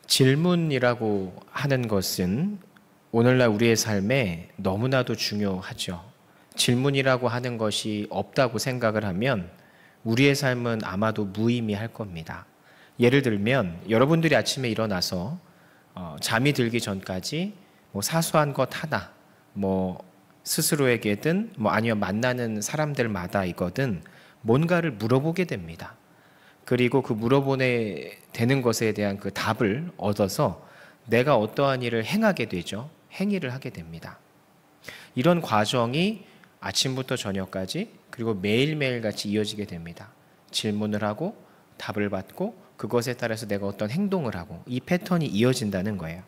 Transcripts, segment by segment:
질문이라고 하는 것은 오늘날 우리의 삶에 너무나도 중요하죠. 질문이라고 하는 것이 없다고 생각을 하면 우리의 삶은 아마도 무의미할 겁니다. 예를 들면 여러분들이 아침에 일어나서 잠이 들기 전까지 사소한 것 하나, 스스로에게든 아니면 만나는 사람들마다이거든 뭔가를 물어보게 됩니다. 그리고 그 물어보게 되는 것에 대한 그 답을 얻어서 내가 어떠한 일을 행하게 되죠. 행위를 하게 됩니다. 이런 과정이 아침부터 저녁까지 그리고 매일매일 같이 이어지게 됩니다. 질문을 하고 답을 받고 그것에 따라서 내가 어떤 행동을 하고 이 패턴이 이어진다는 거예요.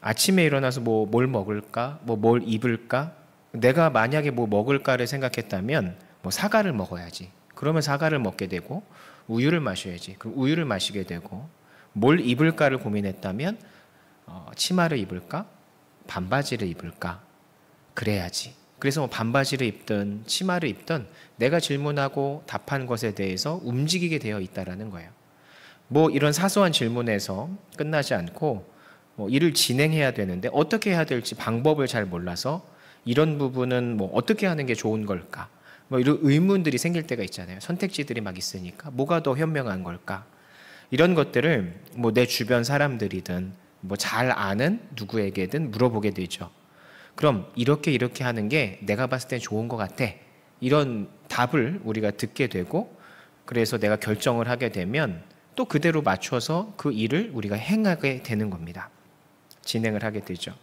아침에 일어나서 뭘 먹을까? 뭘 입을까? 내가 만약에 뭐 먹을까를 생각했다면 사과를 먹어야지. 그러면 사과를 먹게 되고 우유를 마셔야지. 그럼 우유를 마시게 되고 뭘 입을까를 고민했다면 치마를 입을까? 반바지를 입을까? 그래야지. 그래서 반바지를 입든 치마를 입든 내가 질문하고 답한 것에 대해서 움직이게 되어 있다는 거예요. 이런 사소한 질문에서 끝나지 않고 일을 진행해야 되는데 어떻게 해야 될지 방법을 잘 몰라서 이런 부분은 어떻게 하는 게 좋은 걸까? 이런 의문들이 생길 때가 있잖아요. 선택지들이 막 있으니까 뭐가 더 현명한 걸까? 이런 것들을 내 주변 사람들이든 잘 아는 누구에게든 물어보게 되죠. 그럼 이렇게 하는 게 내가 봤을 때 좋은 것 같아. 이런 답을 우리가 듣게 되고 그래서 내가 결정을 하게 되면 또 그대로 맞춰서 그 일을 우리가 행하게 되는 겁니다. 진행을 하게 되죠.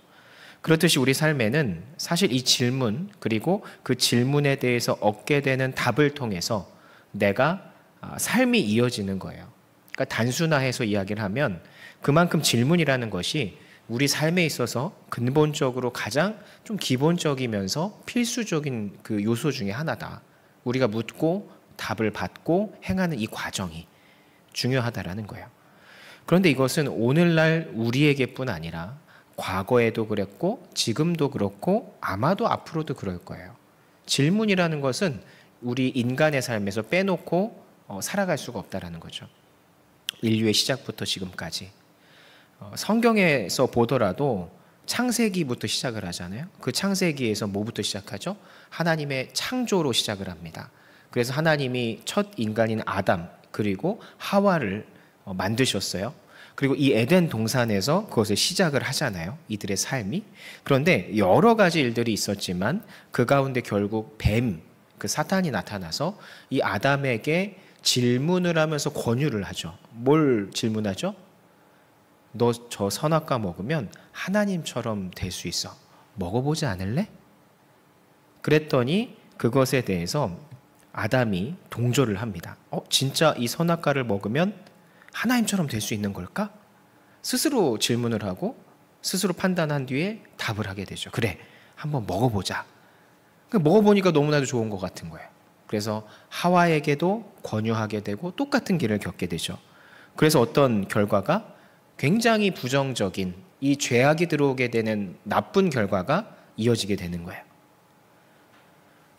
그렇듯이 우리 삶에는 사실 이 질문 그리고 그 질문에 대해서 얻게 되는 답을 통해서 내가 삶이 이어지는 거예요. 그러니까 단순화해서 이야기를 하면 그만큼 질문이라는 것이 우리 삶에 있어서 근본적으로 가장 좀 기본적이면서 필수적인 그 요소 중에 하나다. 우리가 묻고 답을 받고 행하는 이 과정이 중요하다라는 거예요. 그런데 이것은 오늘날 우리에게뿐 아니라 과거에도 그랬고 지금도 그렇고 아마도 앞으로도 그럴 거예요. 질문이라는 것은 우리 인간의 삶에서 빼놓고 살아갈 수가 없다라는 거죠. 인류의 시작부터 지금까지. 성경에서 보더라도 창세기부터 시작을 하잖아요. 그 창세기에서 뭐부터 시작하죠? 하나님의 창조로 시작을 합니다. 그래서 하나님이 첫 인간인 아담 그리고 하와를 만드셨어요. 그리고 이 에덴 동산에서 그것을 시작을 하잖아요. 이들의 삶이. 그런데 여러 가지 일들이 있었지만 그 가운데 결국 그 사탄이 나타나서 이 아담에게 질문을 하면서 권유를 하죠. 뭘 질문하죠? 너 저 선악과 먹으면 하나님처럼 될 수 있어. 먹어보지 않을래? 그랬더니 그것에 대해서 아담이 동조를 합니다. 진짜 이 선악과를 먹으면 하나님처럼 될 수 있는 걸까? 스스로 질문을 하고 스스로 판단한 뒤에 답을 하게 되죠. 그래, 한번 먹어보자. 먹어보니까 너무나도 좋은 것 같은 거예요. 그래서 하와에게도 권유하게 되고 똑같은 길을 겪게 되죠. 그래서 어떤 결과가 굉장히 부정적인 이 죄악이 들어오게 되는 나쁜 결과가 이어지게 되는 거예요.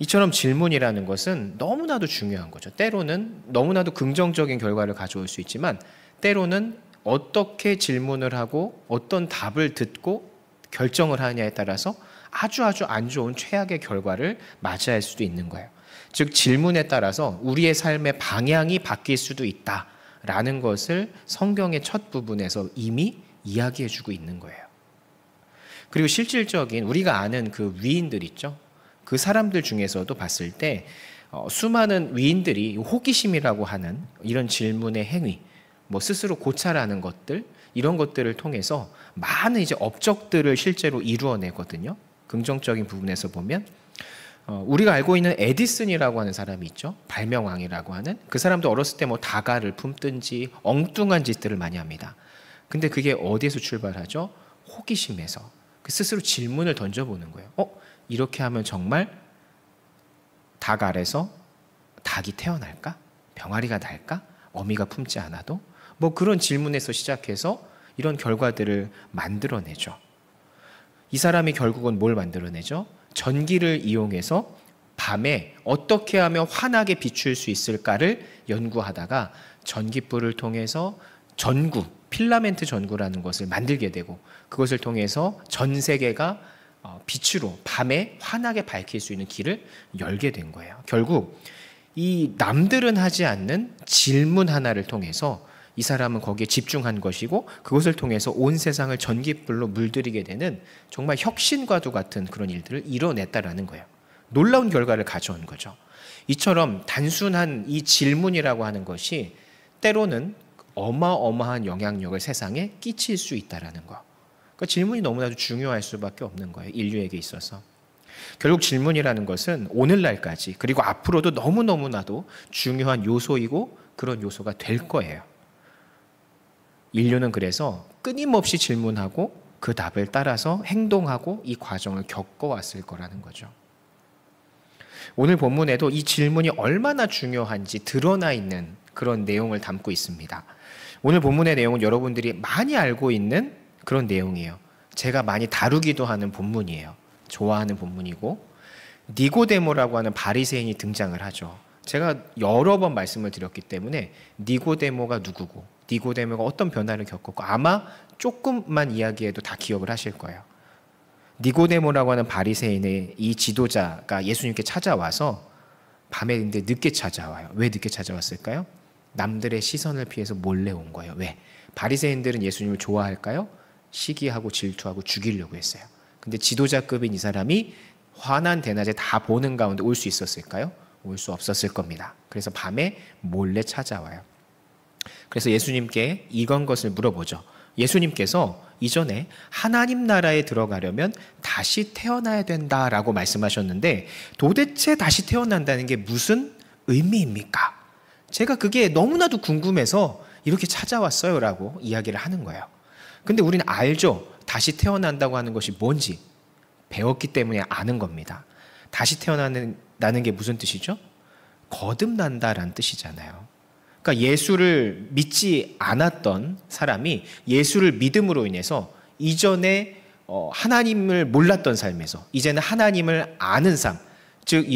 이처럼 질문이라는 것은 너무나도 중요한 거죠. 때로는 너무나도 긍정적인 결과를 가져올 수 있지만 때로는 어떻게 질문을 하고 어떤 답을 듣고 결정을 하느냐에 따라서 아주 안 좋은 최악의 결과를 맞이할 수도 있는 거예요. 즉 질문에 따라서 우리의 삶의 방향이 바뀔 수도 있다라는 것을 성경의 첫 부분에서 이미 이야기해주고 있는 거예요. 그리고 실질적인 우리가 아는 그 위인들 있죠. 그 사람들 중에서도 봤을 때 수많은 위인들이 호기심이라고 하는 이런 질문의 행위, 스스로 고찰하는 것들 이런 것들을 통해서 많은 이제 업적들을 실제로 이루어내거든요. 긍정적인 부분에서 보면 우리가 알고 있는 에디슨이라고 하는 사람이 있죠. 발명왕이라고 하는 그 사람도 어렸을 때 다가를 품든지 엉뚱한 짓들을 많이 합니다. 근데 그게 어디에서 출발하죠? 호기심에서 스스로 질문을 던져보는 거예요. 이렇게 하면 정말 닭 알에서 닭이 태어날까? 병아리가 날까? 어미가 품지 않아도? 그런 질문에서 시작해서 이런 결과들을 만들어내죠. 이 사람이 결국은 뭘 만들어내죠? 전기를 이용해서 밤에 어떻게 하면 환하게 비출 수 있을까를 연구하다가 전기불을 통해서 전구, 필라멘트 전구라는 것을 만들게 되고 그것을 통해서 전 세계가 빛으로 밤에 환하게 밝힐 수 있는 길을 열게 된 거예요. 결국 이 남들은 하지 않는 질문 하나를 통해서 이 사람은 거기에 집중한 것이고 그것을 통해서 온 세상을 전깃불로 물들이게 되는 정말 혁신과도 같은 그런 일들을 이뤄냈다라는 거예요. 놀라운 결과를 가져온 거죠. 이처럼 단순한 이 질문이라고 하는 것이 때로는 어마어마한 영향력을 세상에 끼칠 수 있다라는 거. 그러니까 질문이 너무나도 중요할 수밖에 없는 거예요. 인류에게 있어서. 결국 질문이라는 것은 오늘날까지 그리고 앞으로도 너무너무나도 중요한 요소이고 그런 요소가 될 거예요. 인류는 그래서 끊임없이 질문하고 그 답을 따라서 행동하고 이 과정을 겪어왔을 거라는 거죠. 오늘 본문에도 이 질문이 얼마나 중요한지 드러나 있는 그런 내용을 담고 있습니다. 오늘 본문의 내용은 여러분들이 많이 알고 있는 그런 내용이에요. 제가 많이 다루기도 하는 본문이에요. 좋아하는 본문이고 니고데모라고 하는 바리새인이 등장을 하죠. 제가 여러 번 말씀을 드렸기 때문에 니고데모가 누구고 니고데모가 어떤 변화를 겪었고 아마 조금만 이야기해도 다 기억을 하실 거예요. 니고데모라고 하는 바리새인의 이 지도자가 예수님께 찾아와서 밤에 근데 늦게 찾아와요. 왜 늦게 찾아왔을까요? 남들의 시선을 피해서 몰래 온 거예요. 왜? 바리새인들은 예수님을 좋아할까요? 시기하고 질투하고 죽이려고 했어요. 근데 지도자급인 이 사람이 환한 대낮에 다 보는 가운데 올 수 있었을까요? 올 수 없었을 겁니다. 그래서 밤에 몰래 찾아와요. 그래서 예수님께 이건 것을 물어보죠. 예수님께서 이전에 하나님 나라에 들어가려면 다시 태어나야 된다라고 말씀하셨는데 도대체 다시 태어난다는 게 무슨 의미입니까? 제가 그게 너무나도 궁금해서 이렇게 찾아왔어요 라고 이야기를 하는 거예요. 근데 우리는 알죠. 다시 태어난다고 하는 것이 뭔지 배웠기 때문에 아는 겁니다. 다시 태어나는 게 무슨 뜻이죠? 거듭난다라는 뜻이잖아요. 그러니까 예수를 믿지 않았던 사람이 예수를 믿음으로 인해서 이전에 하나님을 몰랐던 삶에서 이제는 하나님을 아는 삶, 즉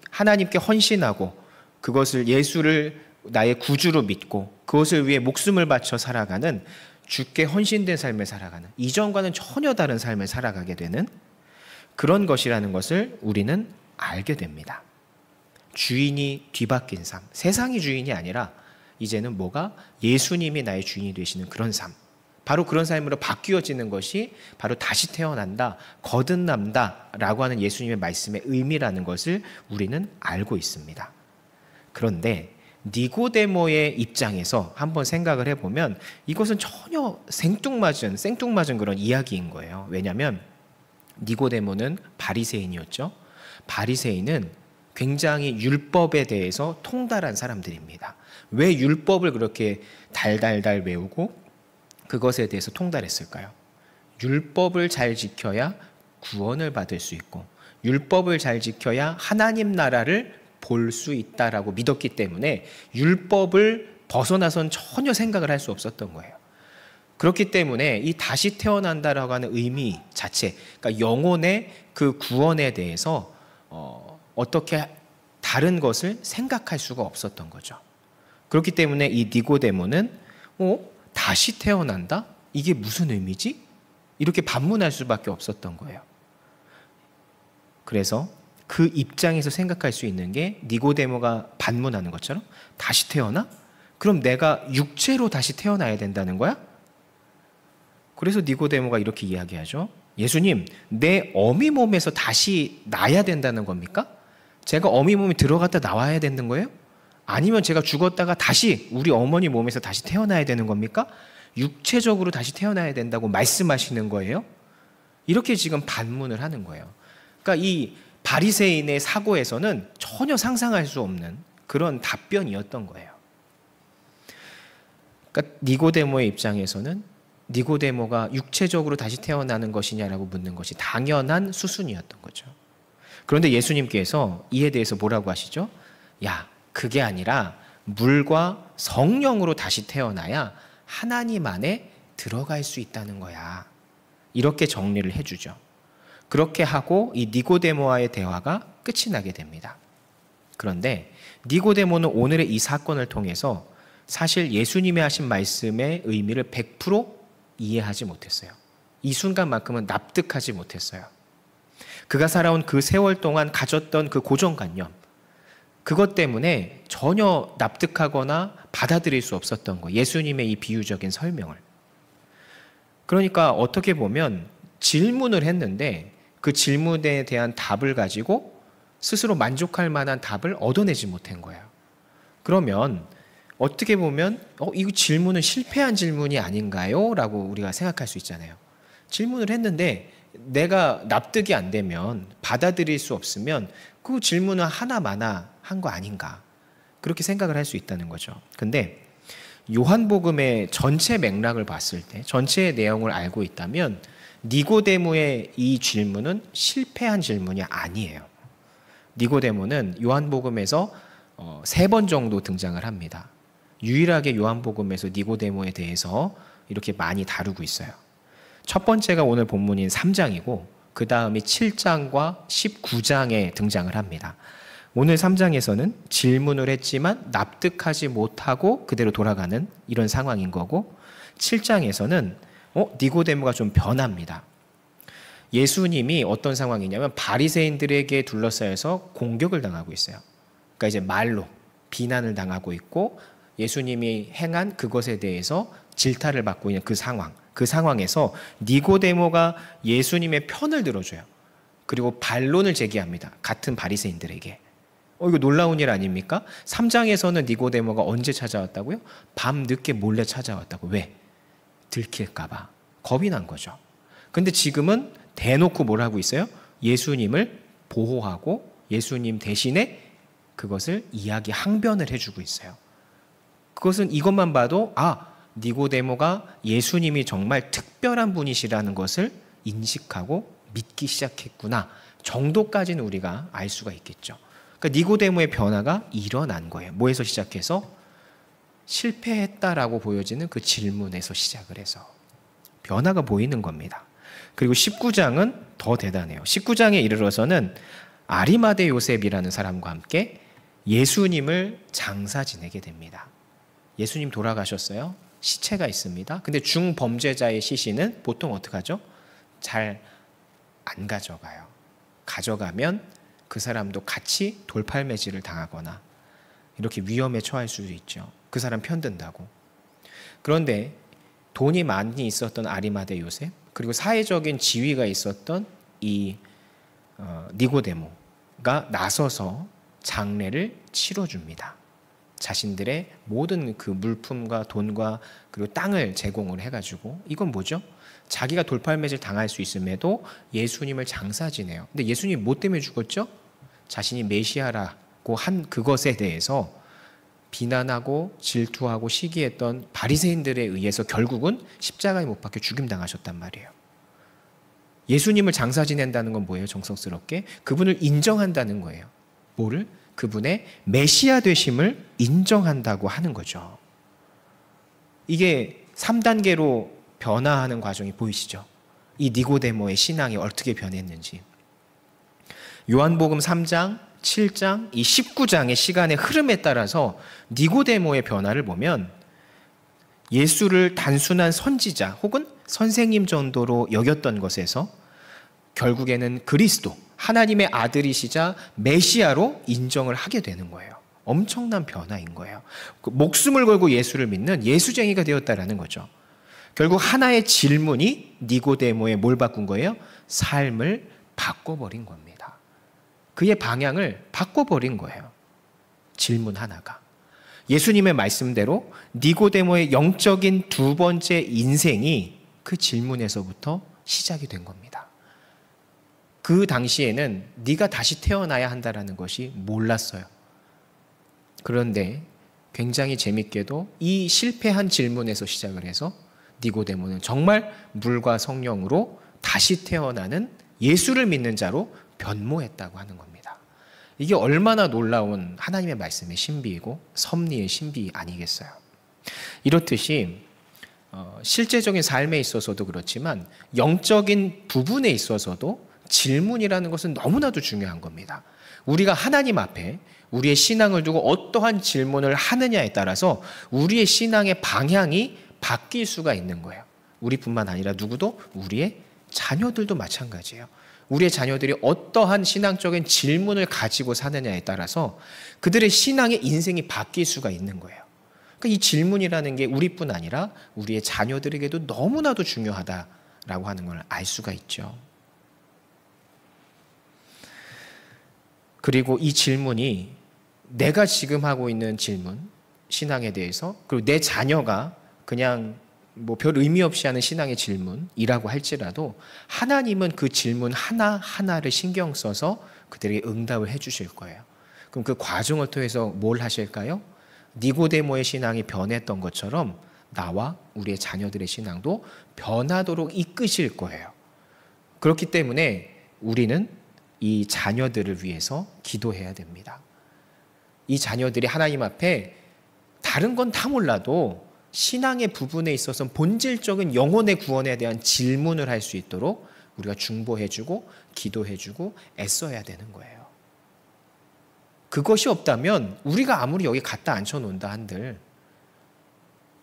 하나님께 헌신하고 그것을 예수를 나의 구주로 믿고 그것을 위해 목숨을 바쳐 살아가는 주께 헌신된 삶을 살아가는 이전과는 전혀 다른 삶을 살아가게 되는 그런 것이라는 것을 우리는 알게 됩니다. 주인이 뒤바뀐 삶, 세상이 주인이 아니라 이제는 뭐가 예수님이 나의 주인이 되시는 그런 삶, 바로 그런 삶으로 바뀌어지는 것이 바로 다시 태어난다, 거듭난다 라고 하는 예수님의 말씀의 의미라는 것을 우리는 알고 있습니다. 그런데 니고데모의 입장에서 한번 생각을 해보면 이것은 전혀 생뚱맞은 그런 이야기인 거예요. 왜냐하면 니고데모는 바리새인이었죠. 바리새인은 굉장히 율법에 대해서 통달한 사람들입니다. 왜 율법을 그렇게 달달달 외우고 그것에 대해서 통달했을까요? 율법을 잘 지켜야 구원을 받을 수 있고 율법을 잘 지켜야 하나님 나라를 볼 수 있다라고 믿었기 때문에 율법을 벗어나선 전혀 생각을 할 수 없었던 거예요. 그렇기 때문에 이 다시 태어난다라고 하는 의미 자체, 그러니까 영혼의 그 구원에 대해서 어떻게 다른 것을 생각할 수가 없었던 거죠. 그렇기 때문에 이 니고데모는 다시 태어난다? 이게 무슨 의미지? 이렇게 반문할 수밖에 없었던 거예요. 그래서 그 입장에서 생각할 수 있는 게 니고데모가 반문하는 것처럼 다시 태어나? 그럼 내가 육체로 다시 태어나야 된다는 거야? 그래서 니고데모가 이렇게 이야기하죠. 예수님, 내 어미 몸에서 다시 나야 된다는 겁니까? 제가 어미 몸에 들어갔다 나와야 되는 거예요? 아니면 제가 죽었다가 다시 우리 어머니 몸에서 다시 태어나야 되는 겁니까? 육체적으로 다시 태어나야 된다고 말씀하시는 거예요? 이렇게 지금 반문을 하는 거예요. 그러니까 이 바리새인의 사고에서는 전혀 상상할 수 없는 그런 답변이었던 거예요. 그러니까 니고데모의 입장에서는 니고데모가 육체적으로 다시 태어나는 것이냐라고 묻는 것이 당연한 수순이었던 거죠. 그런데 예수님께서 이에 대해서 뭐라고 하시죠? 야, 그게 아니라 물과 성령으로 다시 태어나야 하나님 안에 들어갈 수 있다는 거야. 이렇게 정리를 해주죠. 그렇게 하고 이 니고데모와의 대화가 끝이 나게 됩니다. 그런데 니고데모는 오늘의 이 사건을 통해서 사실 예수님이 하신 말씀의 의미를 100% 이해하지 못했어요. 이 순간만큼은 납득하지 못했어요. 그가 살아온 그 세월 동안 가졌던 그 고정관념, 그것 때문에 전혀 납득하거나 받아들일 수 없었던 거예요. 예수님의 이 비유적인 설명을. 그러니까 어떻게 보면 질문을 했는데 그 질문에 대한 답을 가지고 스스로 만족할 만한 답을 얻어내지 못한 거예요. 그러면 어떻게 보면 이 질문은 실패한 질문이 아닌가요? 라고 우리가 생각할 수 있잖아요. 질문을 했는데 내가 납득이 안 되면, 받아들일 수 없으면 그 질문은 하나마나 한 거 아닌가, 그렇게 생각을 할 수 있다는 거죠. 근데 요한복음의 전체 맥락을 봤을 때, 전체의 내용을 알고 있다면 니고데모의 이 질문은 실패한 질문이 아니에요. 니고데모는 요한복음에서 3번 정도 등장을 합니다. 유일하게 요한복음에서 니고데모에 대해서 이렇게 많이 다루고 있어요. 첫 번째가 오늘 본문인 3장이고 그 다음이 7장과 19장에 등장을 합니다. 오늘 3장에서는 질문을 했지만 납득하지 못하고 그대로 돌아가는 이런 상황인 거고, 7장에서는 니고데모가 좀 변합니다. 예수님이 어떤 상황이냐면 바리새인들에게 둘러싸여서 공격을 당하고 있어요. 그러니까 이제 말로 비난을 당하고 있고 예수님이 행한 그것에 대해서 질타를 받고 있는 그 상황, 그 상황에서 니고데모가 예수님의 편을 들어줘요. 그리고 반론을 제기합니다. 같은 바리새인들에게. 이거 놀라운 일 아닙니까? 3장에서는 니고데모가 언제 찾아왔다고요? 밤 늦게 몰래 찾아왔다고. 왜? 들킬까 봐. 겁이 난 거죠. 근데 지금은 대놓고 뭘 하고 있어요? 예수님을 보호하고 예수님 대신에 그것을 이야기 항변을 해주고 있어요. 그것은 이것만 봐도 니고데모가 예수님이 정말 특별한 분이시라는 것을 인식하고 믿기 시작했구나 정도까지는 우리가 알 수가 있겠죠. 그러니까 니고데모의 변화가 일어난 거예요. 뭐에서 시작해서? 실패했다라고 보여지는 그 질문에서 시작을 해서 변화가 보이는 겁니다. 그리고 19장은 더 대단해요. 19장에 이르러서는 아리마대 요셉이라는 사람과 함께 예수님을 장사 지내게 됩니다. 예수님 돌아가셨어요. 시체가 있습니다. 근데 중범죄자의 시신은 보통 어떻게 하죠? 잘 안 가져가요. 가져가면 그 사람도 같이 돌팔매질을 당하거나 이렇게 위험에 처할 수도 있죠. 그 사람 편든다고. 그런데 돈이 많이 있었던 아리마대 요셉, 그리고 사회적인 지위가 있었던 이 니고데모가 나서서 장례를 치러줍니다. 자신들의 모든 그 물품과 돈과 그리고 땅을 제공을 해가지고, 이건 뭐죠? 자기가 돌팔매질 당할 수 있음에도 예수님을 장사 지내요. 근데 예수님이 뭐 때문에 죽었죠? 자신이 메시아라고 한 그것에 대해서 비난하고 질투하고 시기했던 바리새인들에 의해서 결국은 십자가에 못 박혀 죽임당하셨단 말이에요. 예수님을 장사 지낸다는 건 뭐예요? 정성스럽게 그분을 인정한다는 거예요. 뭐를? 그분의 메시아 되심을 인정한다고 하는 거죠. 이게 3단계로 변화하는 과정이 보이시죠? 이 니고데모의 신앙이 어떻게 변했는지. 요한복음 3장, 7장, 이 19장의 시간의 흐름에 따라서 니고데모의 변화를 보면 예수를 단순한 선지자 혹은 선생님 정도로 여겼던 것에서 결국에는 그리스도, 하나님의 아들이시자 메시아로 인정을 하게 되는 거예요. 엄청난 변화인 거예요. 목숨을 걸고 예수를 믿는 예수쟁이가 되었다라는 거죠. 결국 하나의 질문이 니고데모의 뭘 바꾼 거예요? 삶을 바꿔버린 겁니다. 그의 방향을 바꿔버린 거예요. 질문 하나가. 예수님의 말씀대로 니고데모의 영적인 두 번째 인생이 그 질문에서부터 시작이 된 겁니다. 그 당시에는 네가 다시 태어나야 한다는 것이 몰랐어요. 그런데 굉장히 재밌게도 이 실패한 질문에서 시작을 해서 니고데모는 정말 물과 성령으로 다시 태어나는 예수를 믿는 자로 변모했다고 하는 겁니다. 이게 얼마나 놀라운 하나님의 말씀의 신비이고 섭리의 신비 아니겠어요? 이렇듯이 실제적인 삶에 있어서도 그렇지만 영적인 부분에 있어서도 질문이라는 것은 너무나도 중요한 겁니다. 우리가 하나님 앞에 우리의 신앙을 두고 어떠한 질문을 하느냐에 따라서 우리의 신앙의 방향이 바뀔 수가 있는 거예요. 우리뿐만 아니라 누구도, 우리의 자녀들도 마찬가지예요. 우리의 자녀들이 어떠한 신앙적인 질문을 가지고 사느냐에 따라서 그들의 신앙의 인생이 바뀔 수가 있는 거예요. 그러니까 이 질문이라는 게 우리뿐 아니라 우리의 자녀들에게도 너무나도 중요하다라고 하는 걸 알 수가 있죠. 그리고 이 질문이 내가 지금 하고 있는 질문, 신앙에 대해서, 그리고 내 자녀가 그냥 뭐 별 의미 없이 하는 신앙의 질문이라고 할지라도 하나님은 그 질문 하나하나를 신경 써서 그들에게 응답을 해 주실 거예요. 그럼 그 과정을 통해서 뭘 하실까요? 니고데모의 신앙이 변했던 것처럼 나와 우리의 자녀들의 신앙도 변하도록 이끄실 거예요. 그렇기 때문에 우리는 이 자녀들을 위해서 기도해야 됩니다. 이 자녀들이 하나님 앞에 다른 건 다 몰라도 신앙의 부분에 있어서 본질적인 영혼의 구원에 대한 질문을 할 수 있도록 우리가 중보해주고 기도해주고 애써야 되는 거예요. 그것이 없다면 우리가 아무리 여기 갖다 앉혀놓는다 한들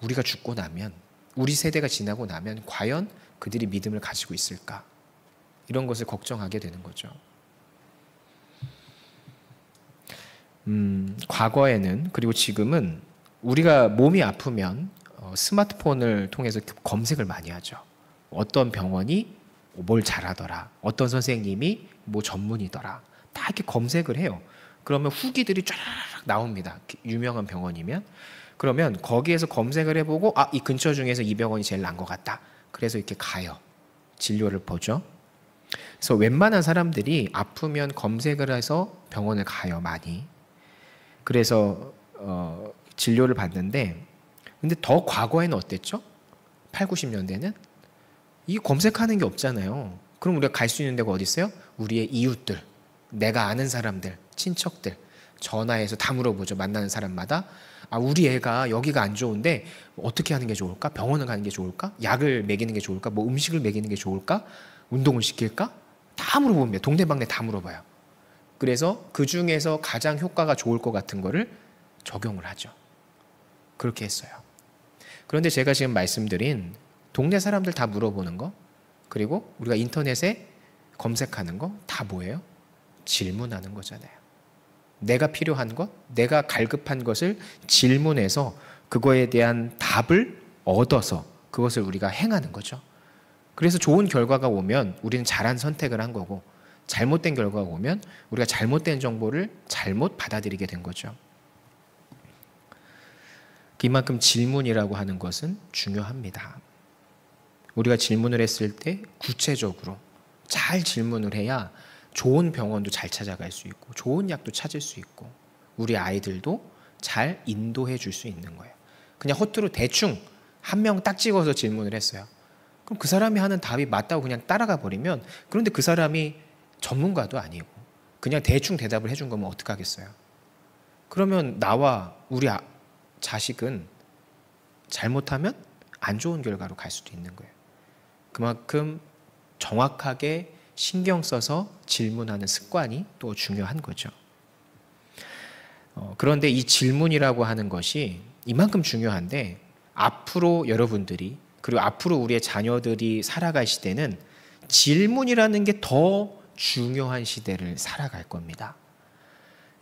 우리가 죽고 나면, 우리 세대가 지나고 나면 과연 그들이 믿음을 가지고 있을까? 이런 것을 걱정하게 되는 거죠. 과거에는, 그리고 지금은 우리가 몸이 아프면 스마트폰을 통해서 검색을 많이 하죠. 어떤 병원이 뭘 잘하더라, 어떤 선생님이 뭐 전문이더라, 다 이렇게 검색을 해요. 그러면 후기들이 쫙 나옵니다. 유명한 병원이면. 그러면 거기에서 검색을 해보고 이 근처 중에서 이 병원이 제일 나은 것 같다. 그래서 이렇게 가요. 진료를 보죠. 그래서 웬만한 사람들이 아프면 검색을 해서 병원을 가요, 많이. 그래서 진료를 받는데, 근데 더 과거에는 어땠죠? 8, 90년대는 이 검색하는 게 없잖아요. 그럼 우리가 갈 수 있는 데가 어디 있어요? 우리의 이웃들, 내가 아는 사람들, 친척들 전화해서 다 물어보죠. 만나는 사람마다. 우리 애가 여기가 안 좋은데 어떻게 하는 게 좋을까? 병원을 가는 게 좋을까? 약을 먹이는 게 좋을까? 뭐 음식을 먹이는 게 좋을까? 운동을 시킬까? 다 물어봅니다. 동네방네 다 물어봐요. 그래서 그 중에서 가장 효과가 좋을 것 같은 거를 적용을 하죠. 그렇게 했어요. 그런데 제가 지금 말씀드린 동네 사람들 다 물어보는 거, 그리고 우리가 인터넷에 검색하는 거 다 뭐예요? 질문하는 거잖아요. 내가 필요한 것, 내가 갈급한 것을 질문해서 그거에 대한 답을 얻어서 그것을 우리가 행하는 거죠. 그래서 좋은 결과가 오면 우리는 잘한 선택을 한 거고, 잘못된 결과가 오면 우리가 잘못된 정보를 잘못 받아들이게 된 거죠. 이만큼 질문이라고 하는 것은 중요합니다. 우리가 질문을 했을 때 구체적으로 잘 질문을 해야 좋은 병원도 잘 찾아갈 수 있고 좋은 약도 찾을 수 있고 우리 아이들도 잘 인도해 줄 수 있는 거예요. 그냥 허투루 대충 한 명 딱 찍어서 질문을 했어요. 그럼 그 사람이 하는 답이 맞다고 그냥 따라가 버리면, 그런데 그 사람이 전문가도 아니고 그냥 대충 대답을 해준 거면 어떡하겠어요? 그러면 나와 우리 자식은 잘못하면 안 좋은 결과로 갈 수도 있는 거예요. 그만큼 정확하게 신경 써서 질문하는 습관이 또 중요한 거죠. 그런데 이 질문이라고 하는 것이 이만큼 중요한데, 앞으로 여러분들이, 그리고 앞으로 우리의 자녀들이 살아갈 시대는 질문이라는 게 더 중요한 시대를 살아갈 겁니다.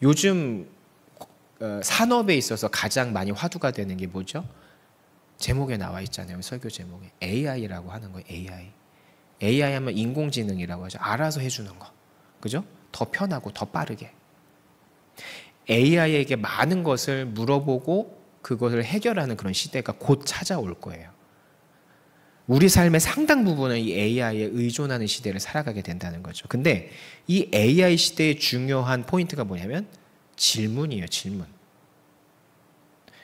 요즘 산업에 있어서 가장 많이 화두가 되는 게 뭐죠? 제목에 나와 있잖아요. 설교 제목에. AI라고 하는 거예요. AI 하면 인공지능이라고 하죠. 알아서 해주는 거. 그죠? 더 편하고 더 빠르게. AI에게 많은 것을 물어보고 그것을 해결하는 그런 시대가 곧 찾아올 거예요. 우리 삶의 상당 부분은 이 AI에 의존하는 시대를 살아가게 된다는 거죠. 근데 이 AI 시대의 중요한 포인트가 뭐냐면 질문이에요. 질문.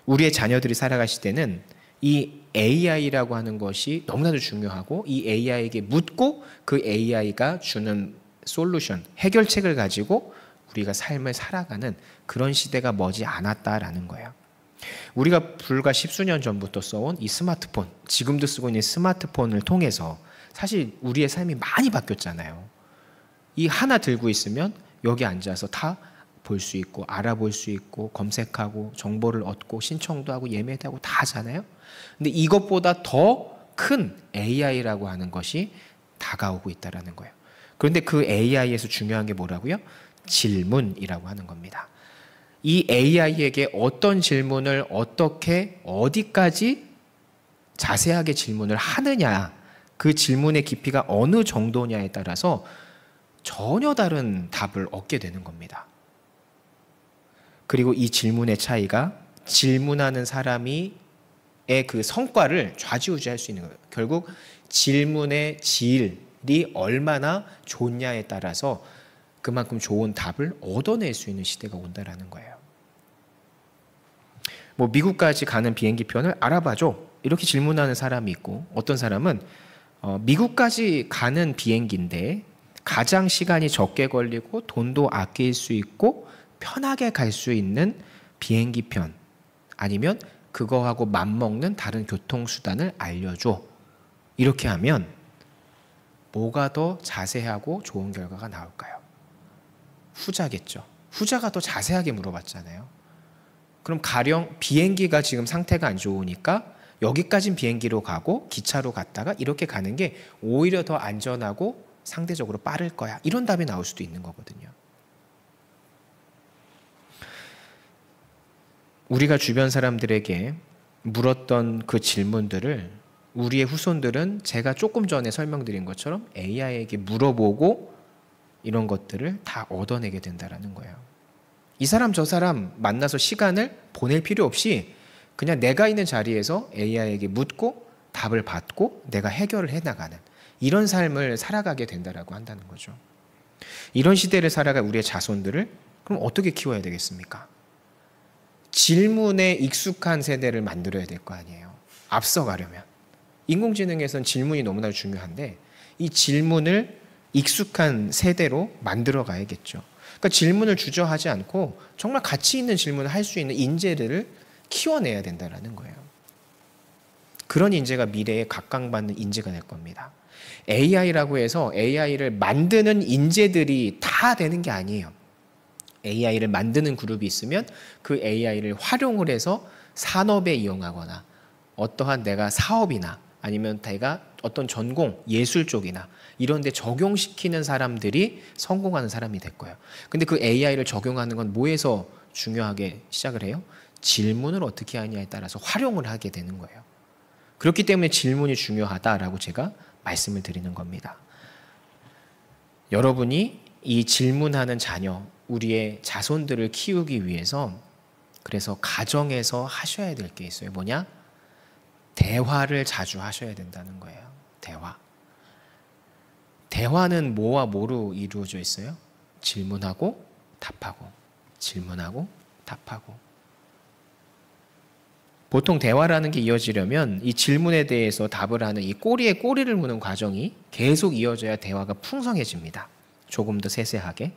우리의 자녀들이 살아갈 시대는 이 AI라고 하는 것이 너무나도 중요하고, 이 AI에게 묻고 그 AI가 주는 솔루션, 해결책을 가지고 우리가 삶을 살아가는 그런 시대가 머지 않았다라는 거예요. 우리가 불과 십수년 전부터 써온 이 스마트폰, 지금도 쓰고 있는 스마트폰을 통해서 사실 우리의 삶이 많이 바뀌었잖아요. 이 하나 들고 있으면 여기 앉아서 다 볼 수 있고 알아볼 수 있고 검색하고 정보를 얻고 신청도 하고 예매도 하고 다 하잖아요. 근데 이것보다 더 큰 AI라고 하는 것이 다가오고 있다는 거예요. 그런데 그 AI에서 중요한 게 뭐라고요? 질문이라고 하는 겁니다. 이 AI에게 어떤 질문을 어떻게 어디까지 자세하게 질문을 하느냐, 그 질문의 깊이가 어느 정도냐에 따라서 전혀 다른 답을 얻게 되는 겁니다. 그리고 이 질문의 차이가 질문하는 사람이 그 성과를 좌지우지할 수 있는 거예요. 결국 질문의 질이 얼마나 좋냐에 따라서 그만큼 좋은 답을 얻어낼 수 있는 시대가 온다라는 거예요. 뭐 미국까지 가는 비행기 편을 알아봐줘, 이렇게 질문하는 사람이 있고, 어떤 사람은 미국까지 가는 비행기인데 가장 시간이 적게 걸리고 돈도 아낄 수 있고 편하게 갈 수 있는 비행기 편, 아니면 그거하고 맞먹는 다른 교통수단을 알려줘, 이렇게 하면 뭐가 더 자세하고 좋은 결과가 나올까요? 후자겠죠. 후자가 더 자세하게 물어봤잖아요. 그럼 가령 비행기가 지금 상태가 안 좋으니까 여기까진 비행기로 가고 기차로 갔다가 이렇게 가는 게 오히려 더 안전하고 상대적으로 빠를 거야, 이런 답이 나올 수도 있는 거거든요. 우리가 주변 사람들에게 물었던 그 질문들을 우리의 후손들은 제가 조금 전에 설명드린 것처럼 AI에게 물어보고 이런 것들을 다 얻어내게 된다는 거예요. 이 사람 저 사람 만나서 시간을 보낼 필요 없이 그냥 내가 있는 자리에서 AI에게 묻고 답을 받고 내가 해결을 해나가는 이런 삶을 살아가게 된다라고 한다는 거죠. 이런 시대를 살아갈 우리의 자손들을 그럼 어떻게 키워야 되겠습니까? 질문에 익숙한 세대를 만들어야 될 거 아니에요. 앞서가려면. 인공지능에서는 질문이 너무나 중요한데 이 질문을 익숙한 세대로 만들어 가야겠죠. 그러니까 질문을 주저하지 않고 정말 가치 있는 질문을 할 수 있는 인재들을 키워내야 된다는 거예요. 그런 인재가 미래에 각광받는 인재가 될 겁니다. AI라고 해서 AI를 만드는 인재들이 다 되는 게 아니에요. AI를 만드는 그룹이 있으면 그 AI를 활용을 해서 산업에 이용하거나 어떠한 내가 사업이나 아니면 내가 어떤 전공, 예술 쪽이나 이런 데 적용시키는 사람들이 성공하는 사람이 될 거예요. 근데 그 AI를 적용하는 건 뭐에서 중요하게 시작을 해요? 질문을 어떻게 하냐에 따라서 활용을 하게 되는 거예요. 그렇기 때문에 질문이 중요하다라고 제가 말씀을 드리는 겁니다. 여러분이 이 질문하는 자녀, 우리의 자손들을 키우기 위해서 그래서 가정에서 하셔야 될 게 있어요. 뭐냐? 대화를 자주 하셔야 된다는 거예요. 대화. 대화는 뭐와 뭐로 이루어져 있어요? 질문하고 답하고, 질문하고 답하고. 보통 대화라는 게 이어지려면 이 질문에 대해서 답을 하는 이 꼬리에 꼬리를 무는 과정이 계속 이어져야 대화가 풍성해집니다. 조금 더 세세하게.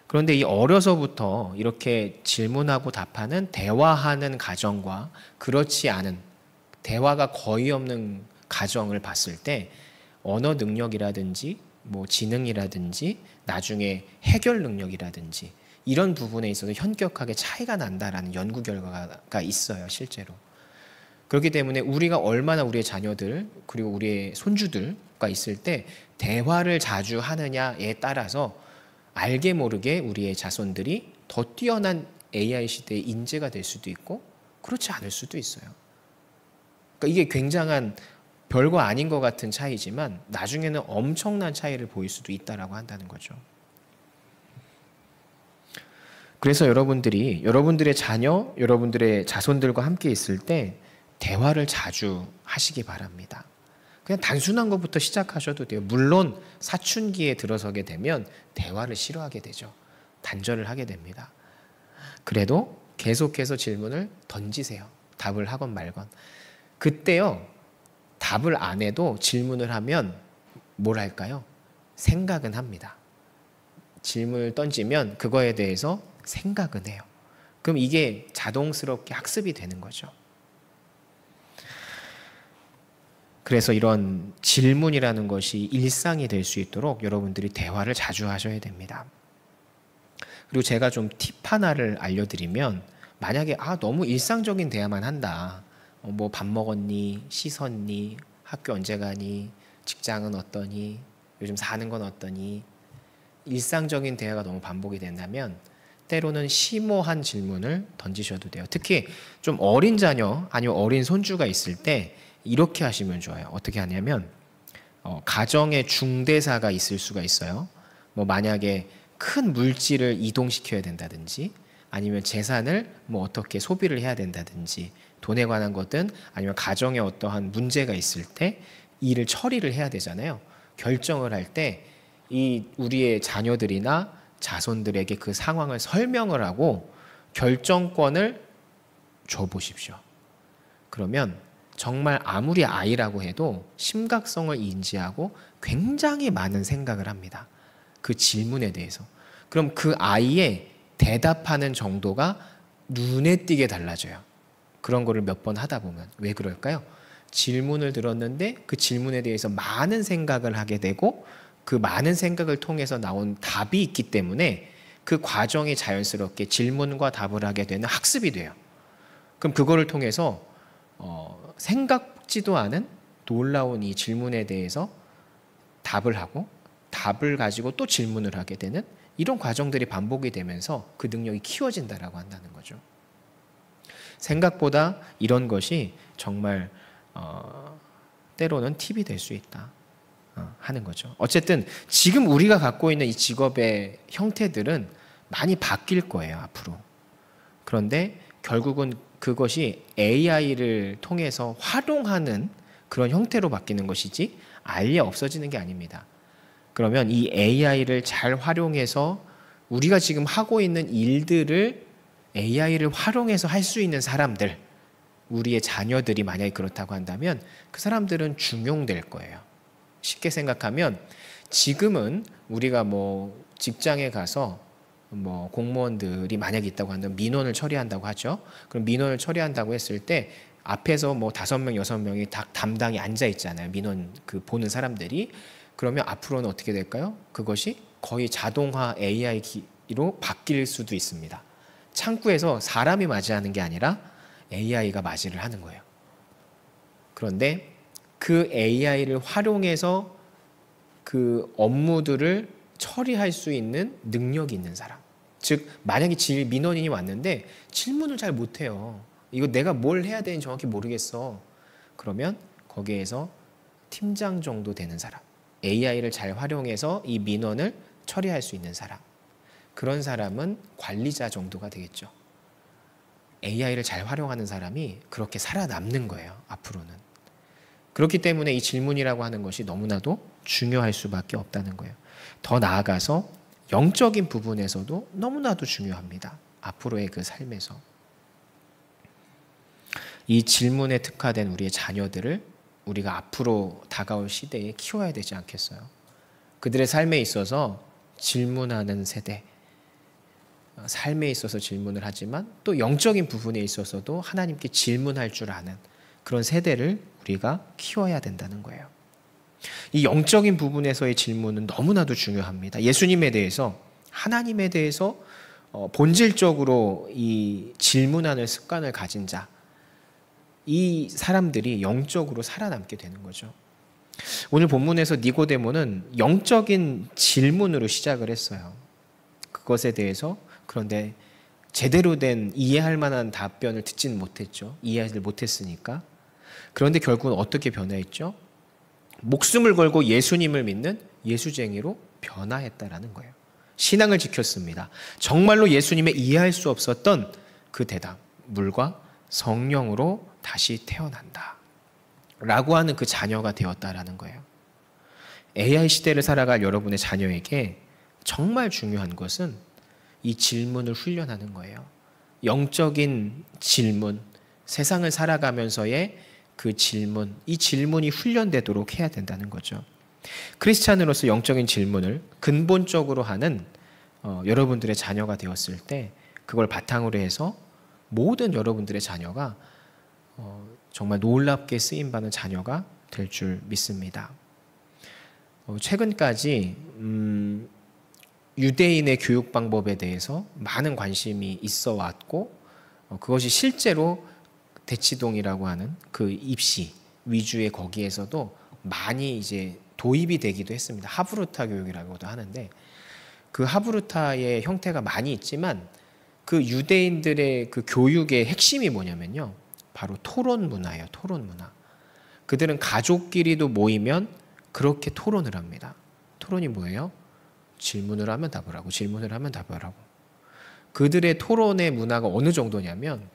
그런데 이 어려서부터 이렇게 질문하고 답하는 대화하는 가정과 그렇지 않은 대화가 거의 없는 가정을 봤을 때 언어 능력이라든지 뭐 지능이라든지 나중에 해결 능력이라든지 이런 부분에 있어서 현격하게 차이가 난다라는 연구 결과가 있어요, 실제로. 그렇기 때문에 우리가 얼마나 우리의 자녀들 그리고 우리의 손주들과 있을 때 대화를 자주 하느냐에 따라서 알게 모르게 우리의 자손들이 더 뛰어난 AI 시대의 인재가 될 수도 있고 그렇지 않을 수도 있어요. 그러니까 이게 굉장한 별거 아닌 것 같은 차이지만 나중에는 엄청난 차이를 보일 수도 있다라고 한다는 거죠. 그래서 여러분들이 여러분들의 자녀, 여러분들의 자손들과 함께 있을 때 대화를 자주 하시기 바랍니다. 그냥 단순한 것부터 시작하셔도 돼요. 물론 사춘기에 들어서게 되면 대화를 싫어하게 되죠. 단절을 하게 됩니다. 그래도 계속해서 질문을 던지세요. 답을 하건 말건. 그때요, 답을 안 해도 질문을 하면 뭘 할까요? 생각은 합니다. 질문을 던지면 그거에 대해서 생각은 해요. 그럼 이게 자동스럽게 학습이 되는 거죠. 그래서 이런 질문이라는 것이 일상이 될 수 있도록 여러분들이 대화를 자주 하셔야 됩니다. 그리고 제가 좀 팁 하나를 알려드리면, 만약에 너무 일상적인 대화만 한다. 뭐 밥 먹었니? 씻었니? 학교 언제 가니? 직장은 어떠니? 요즘 사는 건 어떠니? 일상적인 대화가 너무 반복이 된다면 때로는 심오한 질문을 던지셔도 돼요. 특히 좀 어린 자녀 아니면 어린 손주가 있을 때 이렇게 하시면 좋아요. 어떻게 하냐면 가정에 중대사가 있을 수가 있어요. 뭐 만약에 큰 물질을 이동시켜야 된다든지, 아니면 재산을 뭐 어떻게 소비를 해야 된다든지, 돈에 관한 거든 아니면 가정에 어떠한 문제가 있을 때 일을 처리를 해야 되잖아요. 결정을 할 때 이 우리의 자녀들이나 자손들에게 그 상황을 설명을 하고 결정권을 줘보십시오. 그러면 정말 아무리 아이라고 해도 심각성을 인지하고 굉장히 많은 생각을 합니다. 그 질문에 대해서. 그럼 그 아이의 대답하는 정도가 눈에 띄게 달라져요. 그런 거를 몇 번 하다 보면. 왜 그럴까요? 질문을 들었는데 그 질문에 대해서 많은 생각을 하게 되고, 그 많은 생각을 통해서 나온 답이 있기 때문에 그 과정이 자연스럽게 질문과 답을 하게 되는 학습이 돼요. 그럼 그거를 통해서 생각지도 않은 놀라운 이 질문에 대해서 답을 하고, 답을 가지고 또 질문을 하게 되는 이런 과정들이 반복이 되면서 그 능력이 키워진다라고 한다는 거죠. 생각보다 이런 것이 정말 때로는 팁이 될 수 있다 하는 거죠. 어쨌든 지금 우리가 갖고 있는 이 직업의 형태들은 많이 바뀔 거예요, 앞으로. 그런데 결국은 그것이 AI를 통해서 활용하는 그런 형태로 바뀌는 것이지 아예 없어지는 게 아닙니다. 그러면 이 AI를 잘 활용해서 우리가 지금 하고 있는 일들을 AI를 활용해서 할 수 있는 사람들, 우리의 자녀들이 만약에 그렇다고 한다면 그 사람들은 중용될 거예요. 쉽게 생각하면 지금은 우리가 뭐 직장에 가서 뭐 공무원들이 만약에 있다고 한다면 민원을 처리한다고 하죠. 그럼 민원을 처리한다고 했을 때 앞에서 뭐 5명, 6명이 다 담당이 앉아 있잖아요. 민원 그 보는 사람들이. 그러면 앞으로는 어떻게 될까요? 그것이 거의 자동화 AI로 바뀔 수도 있습니다. 창구에서 사람이 맞이하는 게 아니라 AI가 맞이를 하는 거예요. 그런데 그 AI를 활용해서 그 업무들을 처리할 수 있는 능력이 있는 사람. 즉 만약에 민원인이 왔는데 질문을 잘 못해요. 이거 내가 뭘 해야 되는지 정확히 모르겠어. 그러면 거기에서 팀장 정도 되는 사람, AI를 잘 활용해서 이 민원을 처리할 수 있는 사람, 그런 사람은 관리자 정도가 되겠죠. AI를 잘 활용하는 사람이 그렇게 살아남는 거예요, 앞으로는. 그렇기 때문에 이 질문이라고 하는 것이 너무나도 중요할 수밖에 없다는 거예요. 더 나아가서 영적인 부분에서도 너무나도 중요합니다. 앞으로의 그 삶에서. 이 질문에 특화된 우리의 자녀들을 우리가 앞으로 다가올 시대에 키워야 되지 않겠어요? 그들의 삶에 있어서 질문하는 세대, 삶에 있어서 질문을 하지만 또 영적인 부분에 있어서도 하나님께 질문할 줄 아는 그런 세대를 우리가 키워야 된다는 거예요. 이 영적인 부분에서의 질문은 너무나도 중요합니다. 예수님에 대해서, 하나님에 대해서 본질적으로 이 질문하는 습관을 가진 자, 이 사람들이 영적으로 살아남게 되는 거죠. 오늘 본문에서 니고데모는 영적인 질문으로 시작을 했어요. 그것에 대해서. 그런데 제대로 된 이해할 만한 답변을 듣지는 못했죠. 이해하지 못했으니까. 그런데 결국은 어떻게 변화했죠? 목숨을 걸고 예수님을 믿는 예수쟁이로 변화했다라는 거예요. 신앙을 지켰습니다. 정말로 예수님의 이해할 수 없었던 그 대답, 물과 성령으로 다시 태어난다 라고 하는 그 자녀가 되었다라는 거예요. AI 시대를 살아갈 여러분의 자녀에게 정말 중요한 것은 이 질문을 훈련하는 거예요. 영적인 질문, 세상을 살아가면서의 그 질문, 이 질문이 훈련되도록 해야 된다는 거죠. 크리스찬으로서 영적인 질문을 근본적으로 하는 여러분들의 자녀가 되었을 때 그걸 바탕으로 해서 모든 여러분들의 자녀가 정말 놀랍게 쓰임받는 자녀가 될 줄 믿습니다. 최근까지 유대인의 교육 방법에 대해서 많은 관심이 있어 왔고 그것이 실제로 대치동이라고 하는 그 입시 위주의 거기에서도 많이 이제 도입이 되기도 했습니다. 하브루타 교육이라고도 하는데 그 하브루타의 형태가 많이 있지만 그 유대인들의 그 교육의 핵심이 뭐냐면요. 바로 토론 문화예요. 토론 문화. 그들은 가족끼리도 모이면 그렇게 토론을 합니다. 토론이 뭐예요? 질문을 하면 답을 하고 질문을 하면 답을 하고. 그들의 토론의 문화가 어느 정도냐면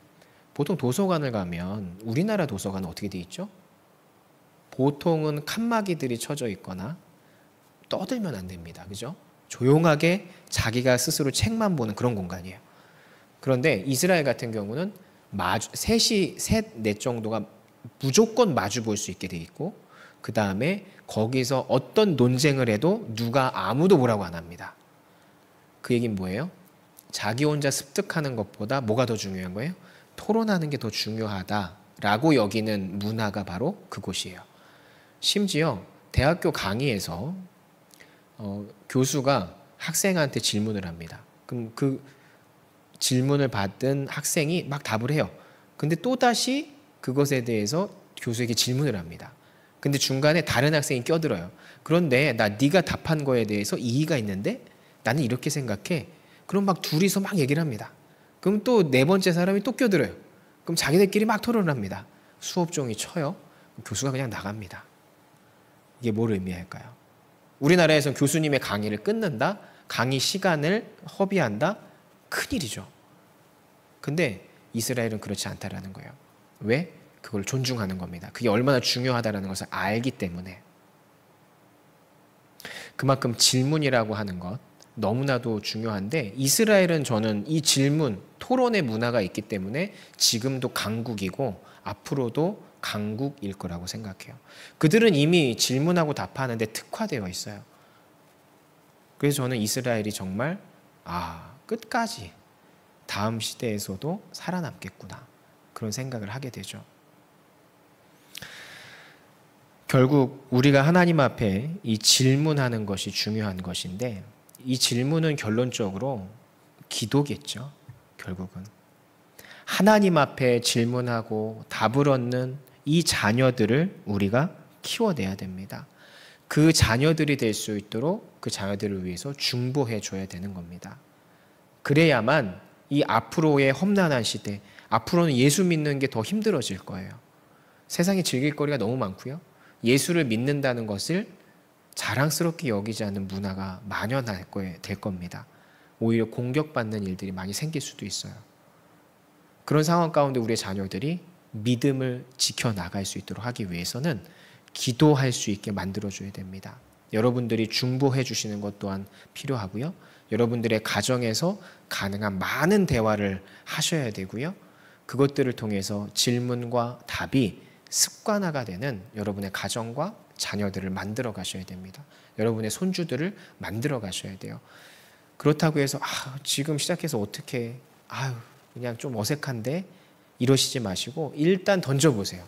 보통 도서관을 가면 우리나라 도서관은 어떻게 돼 있죠? 보통은 칸막이들이 쳐져 있거나 떠들면 안 됩니다. 그죠? 조용하게 자기가 스스로 책만 보는 그런 공간이에요. 그런데 이스라엘 같은 경우는 셋, 넷 정도가 무조건 마주 볼 수 있게 돼 있고 그 다음에 거기서 어떤 논쟁을 해도 누가 아무도 뭐라고 안 합니다. 그 얘기는 뭐예요? 자기 혼자 습득하는 것보다 뭐가 더 중요한 거예요? 토론하는 게 더 중요하다라고 여기는 문화가 바로 그곳이에요. 심지어 대학교 강의에서 교수가 학생한테 질문을 합니다. 그럼 그 질문을 받은 학생이 막 답을 해요. 근데 또다시 그것에 대해서 교수에게 질문을 합니다. 근데 중간에 다른 학생이 껴들어요. 그런데 네가 답한 거에 대해서 이의가 있는데 나는 이렇게 생각해. 그럼 막 둘이서 막 얘기를 합니다. 그럼 또 네 번째 사람이 또 껴들어요. 그럼 자기들끼리 막 토론을 합니다. 수업 종이 쳐요. 교수가 그냥 나갑니다. 이게 뭘 의미할까요? 우리나라에서는 교수님의 강의를 끊는다? 강의 시간을 허비한다? 큰일이죠. 근데 이스라엘은 그렇지 않다라는 거예요. 왜? 그걸 존중하는 겁니다. 그게 얼마나 중요하다는 것을 알기 때문에. 그만큼 질문이라고 하는 것 너무나도 중요한데 이스라엘은 저는 이 질문, 토론의 문화가 있기 때문에 지금도 강국이고 앞으로도 강국일 거라고 생각해요. 그들은 이미 질문하고 답하는데 특화되어 있어요. 그래서 저는 이스라엘이 정말 끝까지 다음 시대에서도 살아남겠구나 그런 생각을 하게 되죠. 결국 우리가 하나님 앞에 이 질문하는 것이 중요한 것인데 이 질문은 결론적으로 기도겠죠. 결국은 하나님 앞에 질문하고 답을 얻는 이 자녀들을 우리가 키워내야 됩니다. 그 자녀들이 될 수 있도록 그 자녀들을 위해서 중보해 줘야 되는 겁니다. 그래야만 이 앞으로의 험난한 시대, 앞으로는 예수 믿는 게 더 힘들어질 거예요. 세상에 즐길 거리가 너무 많고요. 예수를 믿는다는 것을 자랑스럽게 여기지 않는 문화가 만연할 될 겁니다. 오히려 공격받는 일들이 많이 생길 수도 있어요. 그런 상황 가운데 우리의 자녀들이 믿음을 지켜나갈 수 있도록 하기 위해서는 기도할 수 있게 만들어줘야 됩니다. 여러분들이 중보해 주시는 것 또한 필요하고요. 여러분들의 가정에서 가능한 많은 대화를 하셔야 되고요. 그것들을 통해서 질문과 답이 습관화가 되는 여러분의 가정과 자녀들을 만들어 가셔야 됩니다. 여러분의 손주들을 만들어 가셔야 돼요. 그렇다고 해서 지금 시작해서 어떻게 그냥 좀 어색한데 이러시지 마시고 일단 던져보세요.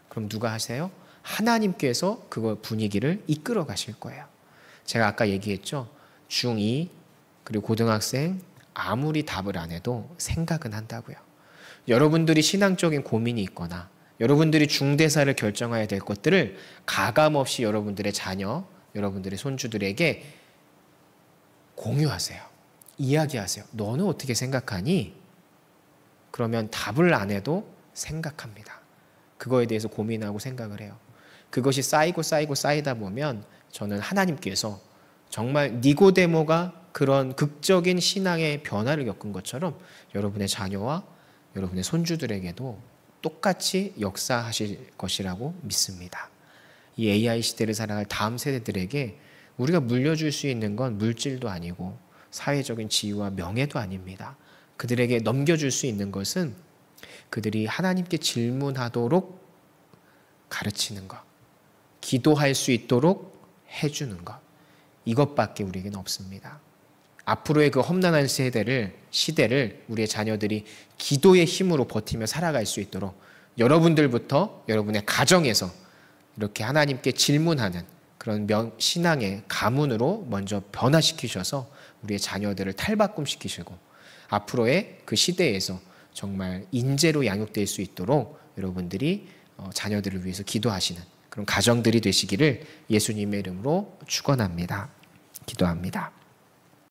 그럼 누가 하세요? 하나님께서 그거 분위기를 이끌어 가실 거예요. 제가 아까 얘기했죠. 중2 그리고 고등학생 아무리 답을 안 해도 생각은 한다고요. 여러분들이 신앙적인 고민이 있거나 여러분들이 중대사를 결정해야 될 것들을 가감없이 여러분들의 자녀, 여러분들의 손주들에게 공유하세요. 이야기하세요. 너는 어떻게 생각하니? 그러면 답을 안 해도 생각합니다. 그거에 대해서 고민하고 생각을 해요. 그것이 쌓이다 보면 저는 하나님께서 정말 니고데모가 그런 극적인 신앙의 변화를 겪은 것처럼 여러분의 자녀와 여러분의 손주들에게도 똑같이 역사하실 것이라고 믿습니다. 이 AI 시대를 살아갈 다음 세대들에게 우리가 물려줄 수 있는 건 물질도 아니고 사회적인 지위와 명예도 아닙니다. 그들에게 넘겨줄 수 있는 것은 그들이 하나님께 질문하도록 가르치는 것, 기도할 수 있도록 해주는 것, 이것밖에 우리에게는 없습니다. 앞으로의 그 험난한 시대를 우리의 자녀들이 기도의 힘으로 버티며 살아갈 수 있도록 여러분들부터 여러분의 가정에서 이렇게 하나님께 질문하는 그런 신앙의 가문으로 먼저 변화시키셔서 우리의 자녀들을 탈바꿈시키시고 앞으로의 그 시대에서 정말 인재로 양육될 수 있도록 여러분들이 자녀들을 위해서 기도하시는 그런 가정들이 되시기를 예수님의 이름으로 축원합니다. 기도합니다.